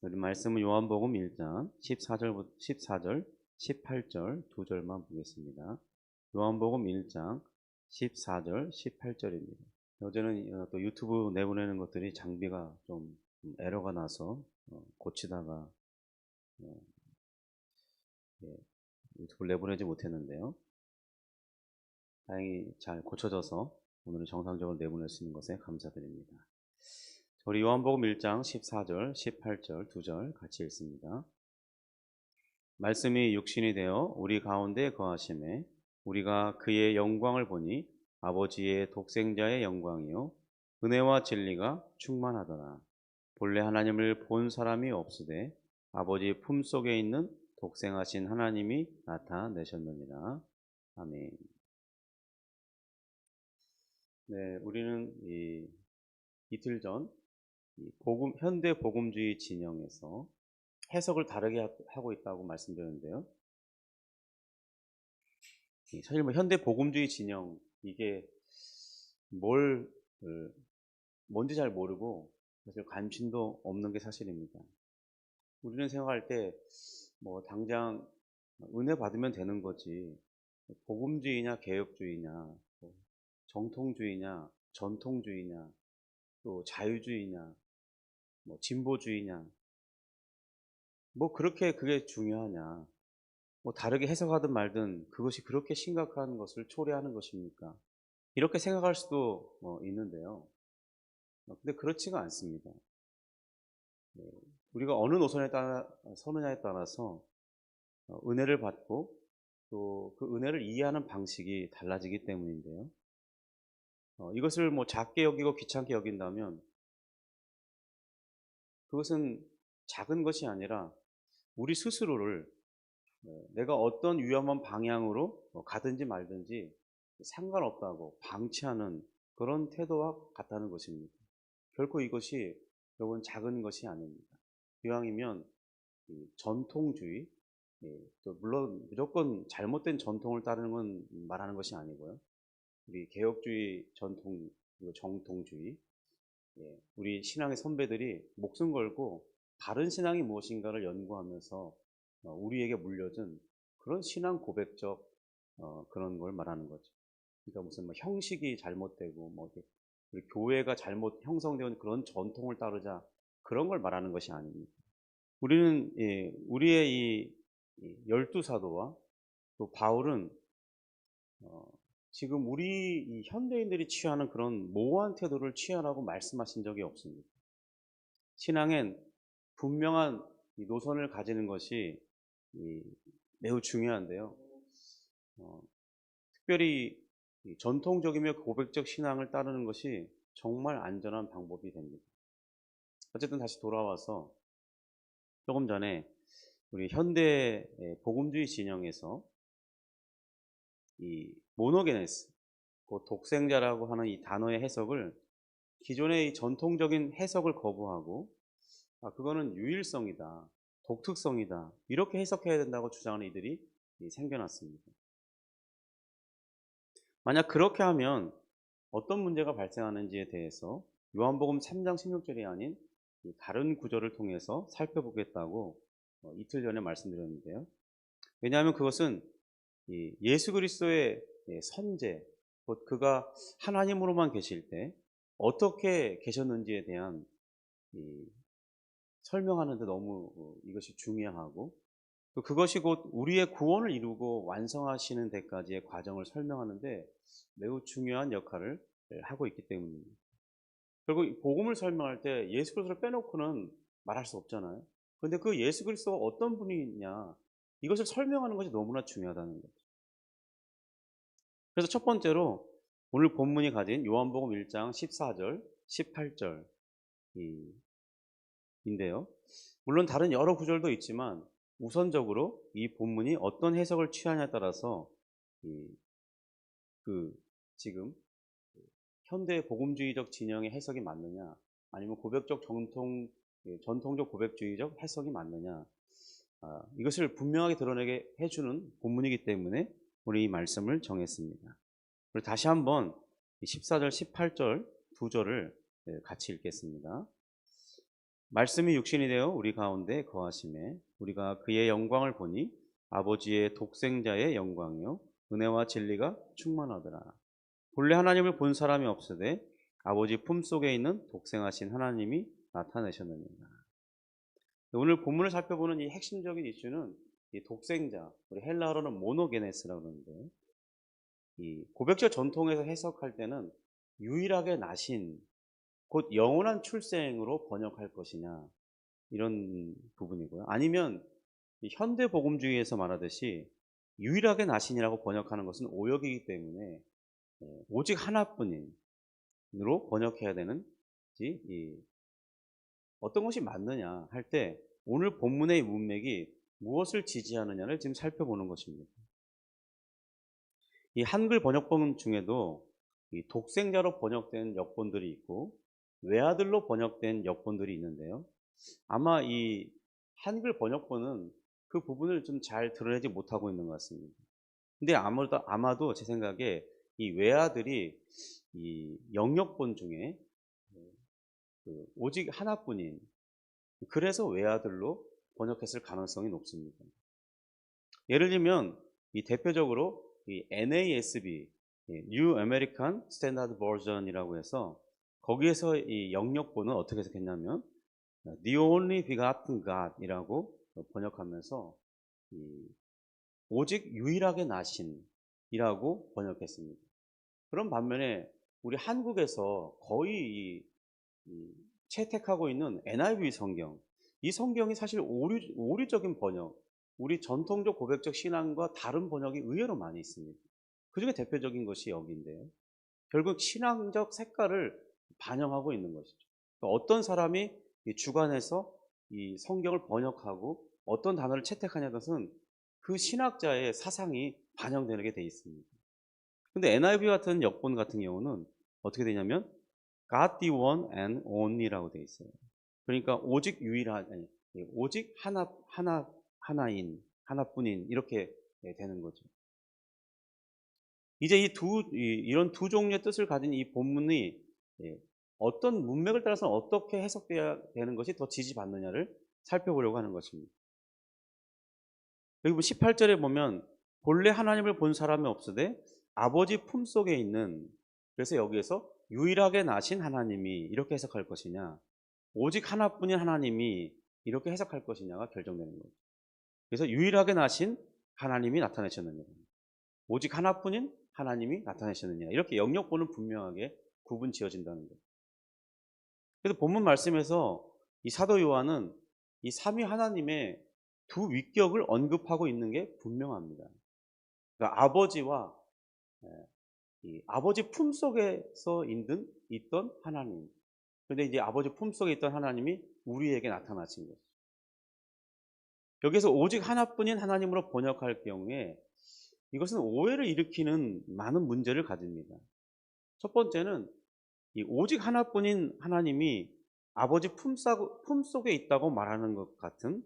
우리 말씀은 요한복음 1장 14절, 18절 두 절만 보겠습니다. 요한복음 1장 14절, 18절입니다. 어제는 또 유튜브 내보내는 것들이 장비가 좀 에러가 나서 고치다가 예, 유튜브를 내보내지 못했는데요. 다행히 잘 고쳐져서 오늘은 정상적으로 내보낼 수 있는 것에 감사드립니다. 우리 요한복음 1장 14절, 18절 두 절 같이 읽습니다. 말씀이 육신이 되어 우리 가운데 거하심에 우리가 그의 영광을 보니 아버지의 독생자의 영광이요 은혜와 진리가 충만하더라. 본래 하나님을 본 사람이 없으되 아버지 품속에 있는 독생하신 하나님이 나타내셨느니라. 아멘. 네, 우리는 이틀 전 현대 복음주의 진영에서 해석을 다르게 하고 있다고 말씀드렸는데요. 사실 현대 복음주의 진영 이게 뭔지 잘 모르고 사실 관심도 없는 게 사실입니다. 우리는 생각할 때 당장 은혜 받으면 되는 거지 복음주의냐 개혁주의냐 정통주의냐 전통주의냐 또 자유주의냐 진보주의냐 그렇게 그게 중요하냐 다르게 해석하든 말든 그것이 그렇게 심각한 것을 초래하는 것입니까? 이렇게 생각할 수도 있는데요. 근데 그렇지가 않습니다. 우리가 어느 노선에 따라 서느냐에 따라서 은혜를 받고 또 그 은혜를 이해하는 방식이 달라지기 때문인데요. 이것을 작게 여기고 귀찮게 여긴다면 그것은 작은 것이 아니라 우리 스스로를 내가 어떤 위험한 방향으로 가든지 말든지 상관없다고 방치하는 그런 태도와 같다는 것입니다. 결코 이것이 여러분 작은 것이 아닙니다. 이왕이면 전통주의, 또 물론 무조건 잘못된 전통을 따르는 건 말하는 것이 아니고요. 우리 개혁주의 전통, 그리고 정통주의, 우리 신앙의 선배들이 목숨 걸고 바른 신앙이 무엇인가를 연구하면서 우리에게 물려준 그런 신앙 고백적 그런 걸 말하는 거죠. 그러니까 무슨 형식이 잘못되고 우리 교회가 잘못 형성된 그런 전통을 따르자 그런 걸 말하는 것이 아닙니다. 우리는 우리의 이 열두 사도와 또 바울은 지금 우리 이 현대인들이 취하는 그런 모호한 태도를 취하라고 말씀하신 적이 없습니다. 신앙엔 분명한 노선을 가지는 것이 매우 중요한데요. 특별히 전통적이며 고백적 신앙을 따르는 것이 정말 안전한 방법이 됩니다. 어쨌든 다시 돌아와서 조금 전에 우리 현대 복음주의 진영에서 이 모노게네스, 독생자라고 하는 이 단어의 해석을 기존의 이 전통적인 해석을 거부하고 그거는 유일성이다, 독특성이다 이렇게 해석해야 된다고 주장하는 이들이 생겨났습니다. 만약 그렇게 하면 어떤 문제가 발생하는지에 대해서 요한복음 3장 16절이 아닌 다른 구절을 통해서 살펴보겠다고 이틀 전에 말씀드렸는데요. 왜냐하면 그것은 예수 그리스도의 선제, 곧 그가 하나님으로만 계실 때 어떻게 계셨는지에 대한 설명하는데 너무 이것이 중요하고 또 그것이 곧 우리의 구원을 이루고 완성하시는 데까지의 과정을 설명하는데 매우 중요한 역할을 하고 있기 때문입니다. 결국 복음을 설명할 때 예수 그리스도를 빼놓고는 말할 수 없잖아요. 그런데 그 예수 그리스도가 어떤 분이냐 이것을 설명하는 것이 너무나 중요하다는 거죠. 그래서 첫 번째로 오늘 본문이 가진 요한복음 1장 14절, 18절 인데요. 물론 다른 여러 구절도 있지만 우선적으로 이 본문이 어떤 해석을 취하냐에 따라서 지금 현대 복음주의적 진영의 해석이 맞느냐 아니면 전통적 고백주의적 해석이 맞느냐 이것을 분명하게 드러내게 해주는 본문이기 때문에 우리 이 말씀을 정했습니다. 그리고 다시 한번 14절, 18절 두 절을 같이 읽겠습니다. 말씀이 육신이 되어 우리 가운데 거하심에 우리가 그의 영광을 보니 아버지의 독생자의 영광이요 은혜와 진리가 충만하더라. 본래 하나님을 본 사람이 없으되 아버지 품속에 있는 독생하신 하나님이 나타내셨느니라. 오늘 본문을 살펴보는 이 핵심적인 이슈는 이 독생자, 우리 헬라어로는 모노게네스라고 그러는데, 이 고백절 전통에서 해석할 때는 유일하게 나신, 곧 영원한 출생으로 번역할 것이냐, 이런 부분이고요. 아니면 이 현대 복음주의에서 말하듯이 유일하게 나신이라고 번역하는 것은 오역이기 때문에 오직 하나뿐인으로 번역해야 되는지, 어떤 것이 맞느냐 할 때 오늘 본문의 문맥이 무엇을 지지하느냐를 지금 살펴보는 것입니다. 이 한글 번역본 중에도 이 독생자로 번역된 역본들이 있고 외아들로 번역된 역본들이 있는데요. 아마 이 한글 번역본은 그 부분을 좀 잘 드러내지 못하고 있는 것 같습니다. 근데 아마도 제 생각에 이 외아들이 이 영역본 중에 오직 하나뿐인, 그래서 외아들로 번역했을 가능성이 높습니다. 예를 들면 이 대표적으로 이 NASB, New American Standard Version이라고 해서 거기에서 이 영역본은 어떻게 해석했냐면 The Only Begotten God이라고 번역하면서 오직 유일하게 나신이라고 번역했습니다. 그런 반면에 우리 한국에서 거의 채택하고 있는 NIV 성경, 이 성경이 사실 오류적인 번역, 우리 전통적 고백적 신앙과 다른 번역이 의외로 많이 있습니다. 그 중에 대표적인 것이 여기인데요. 결국 신앙적 색깔을 반영하고 있는 것이죠. 어떤 사람이 주관해서 이 성경을 번역하고 어떤 단어를 채택하냐는 것은 그 신학자의 사상이 반영되는 게 돼 있습니다. 근데 NIV 같은 역본 같은 경우는 어떻게 되냐면 God the one and only라고 돼 있어요. 그러니까 오직 유일한, 오직 하나인, 하나뿐인, 이렇게 되는 거죠. 이제 이런 두 종류의 뜻을 가진 이 본문이 어떤 문맥을 따라서 어떻게 해석돼야 되는 것이 더 지지받느냐를 살펴보려고 하는 것입니다. 여기 18절에 보면 본래 하나님을 본 사람이 없으되 아버지 품속에 있는, 그래서 여기에서 유일하게 나신 하나님이 이렇게 해석할 것이냐, 오직 하나뿐인 하나님이 이렇게 해석할 것이냐가 결정되는 거죠. 그래서 유일하게 나신 하나님이 나타나셨느냐, 오직 하나뿐인 하나님이 나타나셨느냐, 이렇게 영역본은 분명하게 구분 지어진다는 거죠. 그래서 본문 말씀에서 이 사도 요한은 이 삼위 하나님의 두 위격을 언급하고 있는 게 분명합니다. 그러니까 아버지와 이 아버지 품속에서 있던 하나님. 그런데 이제 아버지 품속에 있던 하나님이 우리에게 나타나신 거죠. 여기서 오직 하나뿐인 하나님으로 번역할 경우에 이것은 오해를 일으키는 많은 문제를 가집니다. 첫 번째는 이 오직 하나뿐인 하나님이 아버지 품속에 있다고 말하는 것 같은,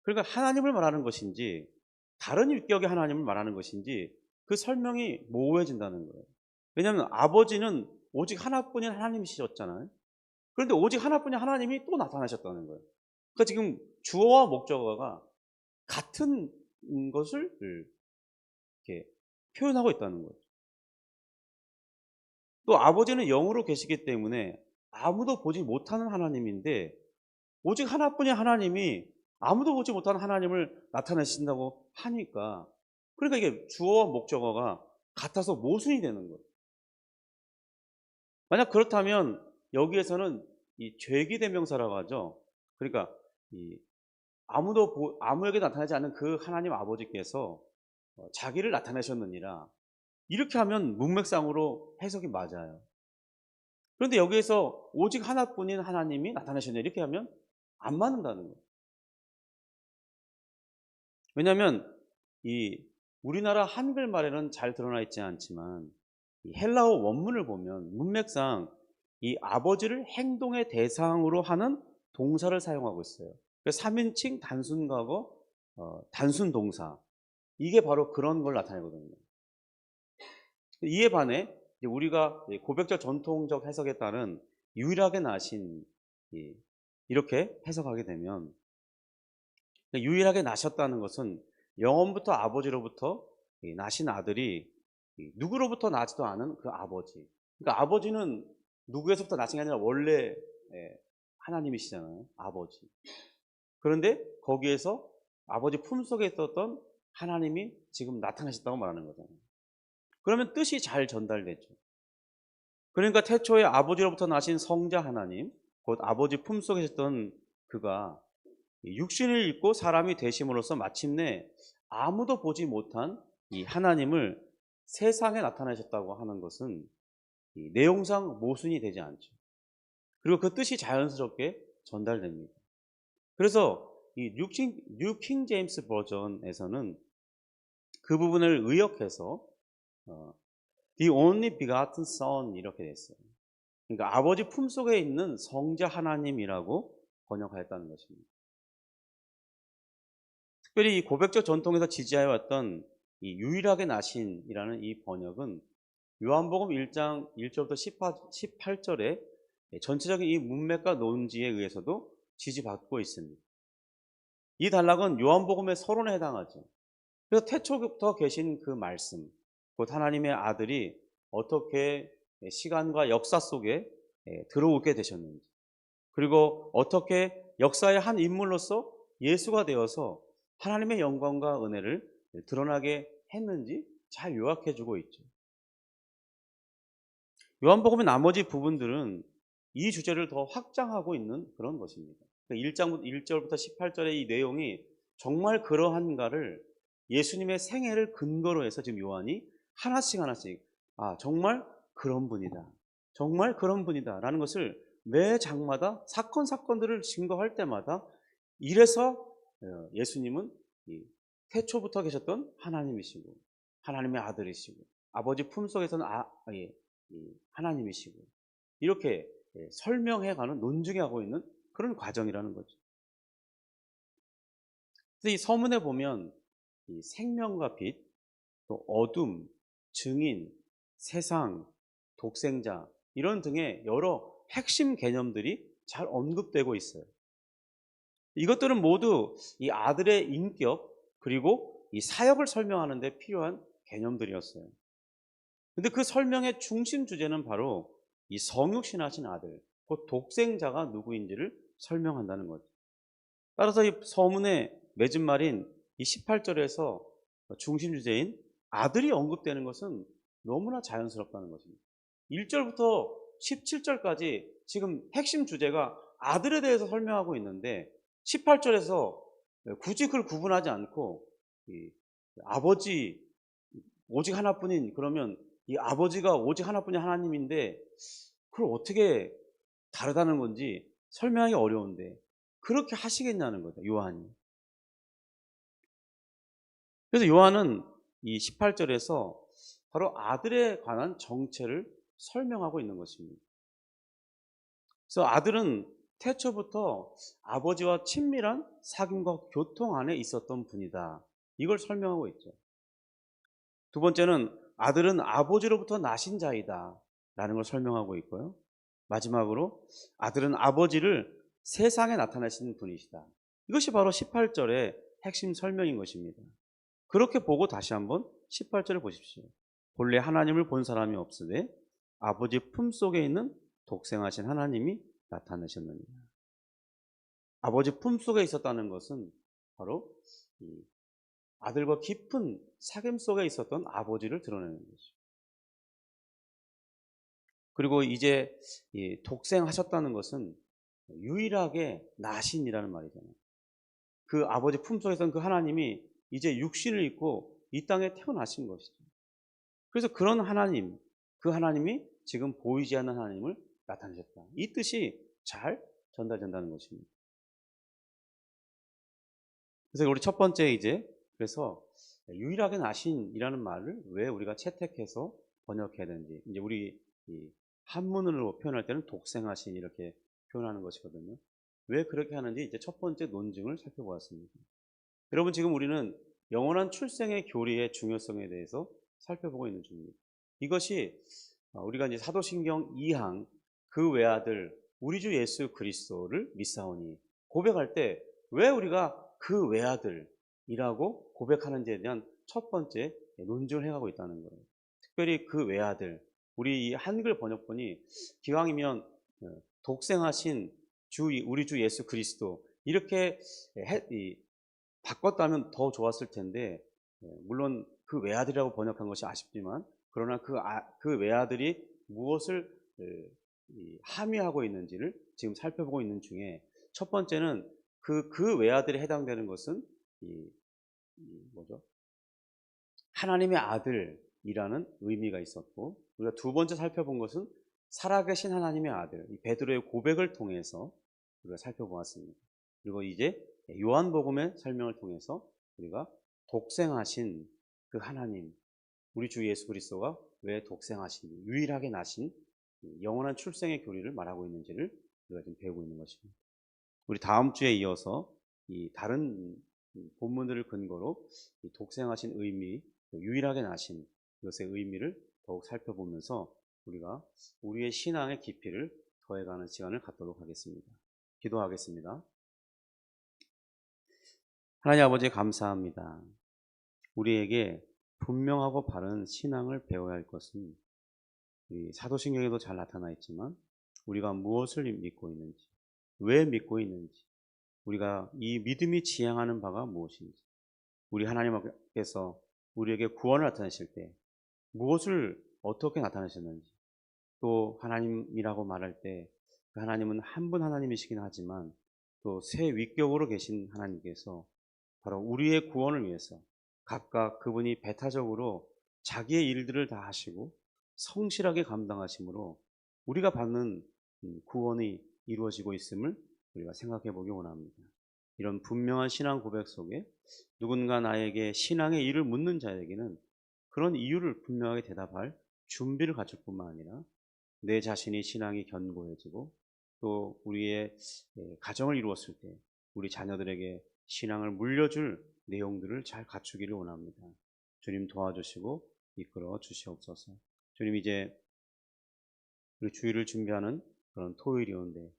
그러니까 하나님을 말하는 것인지 다른 위격의 하나님을 말하는 것인지 그 설명이 모호해진다는 거예요. 왜냐하면 아버지는 오직 하나뿐인 하나님이셨잖아요. 그런데 오직 하나뿐인 하나님이 또 나타나셨다는 거예요. 그러니까 지금 주어와 목적어가 같은 것을 이렇게 표현하고 있다는 거예요. 또 아버지는 영으로 계시기 때문에 아무도 보지 못하는 하나님인데 오직 하나뿐인 하나님이 아무도 보지 못하는 하나님을 나타내신다고 하니까, 그러니까 이게 주어와 목적어가 같아서 모순이 되는 거예요. 만약 그렇다면 여기에서는 이 죄기대명사라고 하죠. 그러니까 아무에게 나타나지 않는 그 하나님 아버지께서 자기를 나타내셨느니라, 이렇게 하면 문맥상으로 해석이 맞아요. 그런데 여기에서 오직 하나뿐인 하나님이 나타나셨냐 이렇게 하면 안 맞는다는 거예요. 왜냐하면 이 우리나라 한글말에는 잘 드러나 있지 않지만 이 헬라어 원문을 보면 문맥상 이 아버지를 행동의 대상으로 하는 동사를 사용하고 있어요. 3인칭 단순과거, 단순 동사, 이게 바로 그런 걸 나타내거든요. 이에 반해 우리가 고백적 전통적 해석에 따른 유일하게 나신, 이렇게 해석하게 되면 유일하게 나셨다는 것은 영원부터 아버지로부터 나신 아들이 누구로부터 나지도 않은 그 아버지. 그러니까 아버지는 누구에서부터 나신 게 아니라 원래 하나님이시잖아요. 아버지. 그런데 거기에서 아버지 품속에 있었던 하나님이 지금 나타나셨다고 말하는 거잖아요. 그러면 뜻이 잘 전달되죠. 그러니까 태초에 아버지로부터 나신 성자 하나님, 곧 아버지 품속에 있었던 그가 육신을 입고 사람이 되심으로써 마침내 아무도 보지 못한 이 하나님을 세상에 나타내셨다고 하는 것은 이 내용상 모순이 되지 않죠. 그리고 그 뜻이 자연스럽게 전달됩니다. 그래서 이 뉴 킹 제임스 버전에서는 그 부분을 의역해서 The only begotten son 이렇게 됐어요. 그러니까 아버지 품속에 있는 성자 하나님이라고 번역하였다는 것입니다. 특별히 이 고백적 전통에서 지지하여 왔던 이 유일하게 나신이라는 이 번역은 요한복음 1장 1절부터 18절에 전체적인 이 문맥과 논지에 의해서도 지지받고 있습니다. 이 단락은 요한복음의 서론에 해당하죠. 그래서 태초부터 계신 그 말씀, 곧 하나님의 아들이 어떻게 시간과 역사 속에 들어오게 되셨는지, 그리고 어떻게 역사의 한 인물로서 예수가 되어서 하나님의 영광과 은혜를 드러나게 했는지 잘 요약해주고 있죠. 요한복음의 나머지 부분들은 이 주제를 더 확장하고 있는 그런 것입니다. 1절부터 18절의 이 내용이 정말 그러한가를 예수님의 생애를 근거로 해서 지금 요한이 하나씩 정말 그런 분이다. 정말 그런 분이다. 라는 것을 매 장마다 사건들을 증거할 때마다 이래서 예수님은 태초부터 계셨던 하나님이시고 하나님의 아들이시고 아버지 품속에서는 하나님이시고 이렇게 설명해가는 논증해가고 있는 그런 과정이라는 거죠. 그래서 이 서문에 보면 이 생명과 빛, 또 어둠, 증인, 세상, 독생자 이런 등의 여러 핵심 개념들이 잘 언급되고 있어요. 이것들은 모두 이 아들의 인격 그리고 이 사역을 설명하는 데 필요한 개념들이었어요. 근데 그 설명의 중심 주제는 바로 이 성육신하신 아들, 곧 독생자가 누구인지를 설명한다는 거죠. 따라서 이 서문의 맺은 말인 이 18절에서 중심 주제인 아들이 언급되는 것은 너무나 자연스럽다는 것입니다. 1절부터 17절까지 지금 핵심 주제가 아들에 대해서 설명하고 있는데 18절에서 굳이 그걸 구분하지 않고 아버지 오직 하나뿐인 그러면 이 아버지가 오직 하나뿐인 하나님인데 그걸 어떻게 다르다는 건지 설명하기 어려운데 그렇게 하시겠냐는 거죠, 요한이. 그래서 요한은 이 18절에서 바로 아들에 관한 정체를 설명하고 있는 것입니다. 그래서 아들은 태초부터 아버지와 친밀한 사귐과 교통 안에 있었던 분이다. 이걸 설명하고 있죠. 두 번째는 아들은 아버지로부터 나신 자이다. 라는 걸 설명하고 있고요. 마지막으로 아들은 아버지를 세상에 나타내신 분이시다. 이것이 바로 18절의 핵심 설명인 것입니다. 그렇게 보고 다시 한번 18절을 보십시오. 본래 하나님을 본 사람이 없으되 아버지 품속에 있는 독생하신 하나님이 나타내셨느니라. 아버지 품속에 있었다는 것은 바로 이 아들과 깊은 사귐 속에 있었던 아버지를 드러내는 것이죠. 그리고 이제 독생하셨다는 것은 유일하게 나신이라는 말이잖아요. 그 아버지 품속에서는 그 하나님이 이제 육신을 입고 이 땅에 태어나신 것이죠. 그래서 그런 하나님, 그 하나님이 지금 보이지 않는 하나님을 나타내셨다. 이 뜻이 잘 전달된다는 것입니다. 그래서 우리 첫 번째 그래서 유일하게 나신이라는 말을 왜 우리가 채택해서 번역해야 되는지, 이제 우리 한문으로 표현할 때는 독생하신 이렇게 표현하는 것이거든요. 왜 그렇게 하는지 이제 첫 번째 논증을 살펴보았습니다. 여러분 지금 우리는 영원한 출생의 교리의 중요성에 대해서 살펴보고 있는 중입니다. 이것이 우리가 이제 사도신경 2항 그 외아들 우리 주 예수 그리스도를 믿사오니 고백할 때 왜 우리가 그 외아들이라고 고백하는지에 대한 첫 번째 논증을 해가고 있다는 거예요. 특별히 그 외아들, 우리 이 한글 번역본이 기왕이면 독생하신 우리 주 예수 그리스도 이렇게 바꿨다면 더 좋았을 텐데, 물론 그 외아들이라고 번역한 것이 아쉽지만, 그러나 그 외아들이 무엇을 함의하고 있는지를 지금 살펴보고 있는 중에, 첫 번째는 그 외아들에 해당되는 것은 뭐죠? 하나님의 아들이라는 의미가 있었고, 우리가 두 번째 살펴본 것은 살아계신 하나님의 아들, 이 베드로의 고백을 통해서 우리가 살펴보았습니다. 그리고 이제 요한복음의 설명을 통해서 우리가 독생하신 그 하나님, 우리 주 예수 그리스도가 왜 독생하신, 유일하게 나신 영원한 출생의 교리를 말하고 있는지를 우리가 지금 배우고 있는 것입니다. 우리 다음 주에 이어서 이 다른 본문들을 근거로 이 독생하신 의미, 유일하게 나신 이것의 의미를 더욱 살펴보면서 우리가 우리의 신앙의 깊이를 더해가는 시간을 갖도록 하겠습니다. 기도하겠습니다. 하나님 아버지 감사합니다. 우리에게 분명하고 바른 신앙을 배워야 할 것은 우리 사도신경에도 잘 나타나 있지만 우리가 무엇을 믿고 있는지, 왜 믿고 있는지, 우리가 이 믿음이 지향하는 바가 무엇인지, 우리 하나님께서 우리에게 구원을 나타내실 때 무엇을 어떻게 나타내셨는지, 또 하나님이라고 말할 때 그 하나님은 한 분 하나님이시긴 하지만 또 세 위격으로 계신 하나님께서 바로 우리의 구원을 위해서 각각 그분이 배타적으로 자기의 일들을 다 하시고 성실하게 감당하심으로 우리가 받는 구원이 이루어지고 있음을 우리가 생각해 보기 원합니다. 이런 분명한 신앙 고백 속에 누군가 나에게 신앙의 일을 묻는 자에게는 그런 이유를 분명하게 대답할 준비를 갖출 뿐만 아니라 내 자신이 신앙이 견고해지고 또 우리의 가정을 이루었을 때 우리 자녀들에게 신앙을 물려줄 내용들을 잘 갖추기를 원합니다. 주님 도와주시고 이끌어 주시옵소서. 주님, 이제 우리 주일을 준비하는 그런 토요일이 오는데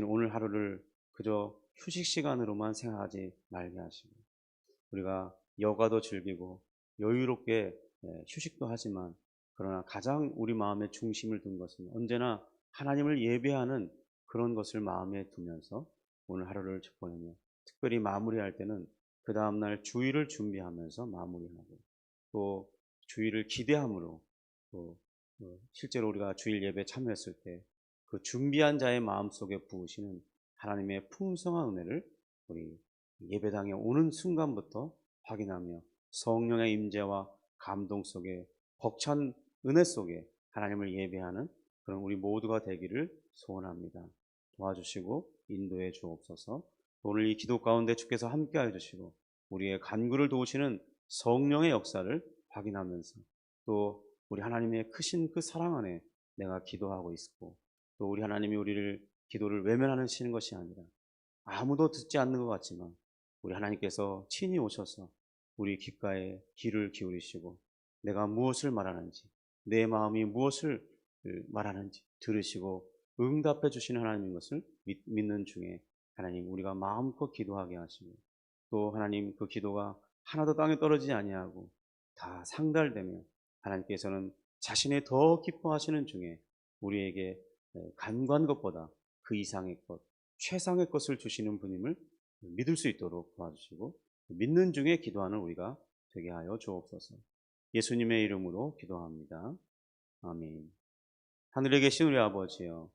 오늘 하루를 그저 휴식 시간으로만 생각하지 말게 하시고 우리가 여가도 즐기고 여유롭게 휴식도 하지만 그러나 가장 우리 마음의 중심을 둔 것은 언제나 하나님을 예배하는 그런 것을 마음에 두면서 오늘 하루를 보내며 특별히 마무리할 때는 그 다음날 주일을 준비하면서 마무리하고 또 주일을 기대함으로 또 실제로 우리가 주일 예배 참여했을 때 그 준비한 자의 마음속에 부으시는 하나님의 풍성한 은혜를 우리 예배당에 오는 순간부터 확인하며 성령의 임재와 감동 속에 벅찬 은혜 속에 하나님을 예배하는 그런 우리 모두가 되기를 소원합니다. 도와주시고 인도해 주옵소서. 오늘 이 기도 가운데 주께서 함께해 주시고 우리의 간구를 도우시는 성령의 역사를 확인하면서 또 우리 하나님의 크신 그 사랑 안에 내가 기도하고 있고 또 우리 하나님이 우리를 기도를 외면하시는 것이 아니라 아무도 듣지 않는 것 같지만 우리 하나님께서 친히 오셔서 우리 귓가에 귀를 기울이시고 내가 무엇을 말하는지 내 마음이 무엇을 말하는지 들으시고 응답해 주시는 하나님인 것을 믿는 중에 하나님 우리가 마음껏 기도하게 하시고 또 하나님 그 기도가 하나도 땅에 떨어지지 아니하고 다 상달되며 하나님께서는 자신의 더 기뻐하시는 중에 우리에게 간구한 것보다 그 이상의 것, 최상의 것을 주시는 분임을 믿을 수 있도록 도와주시고 믿는 중에 기도하는 우리가 되게 하여 주옵소서. 예수님의 이름으로 기도합니다. 아멘. 하늘에 계신 우리 아버지여,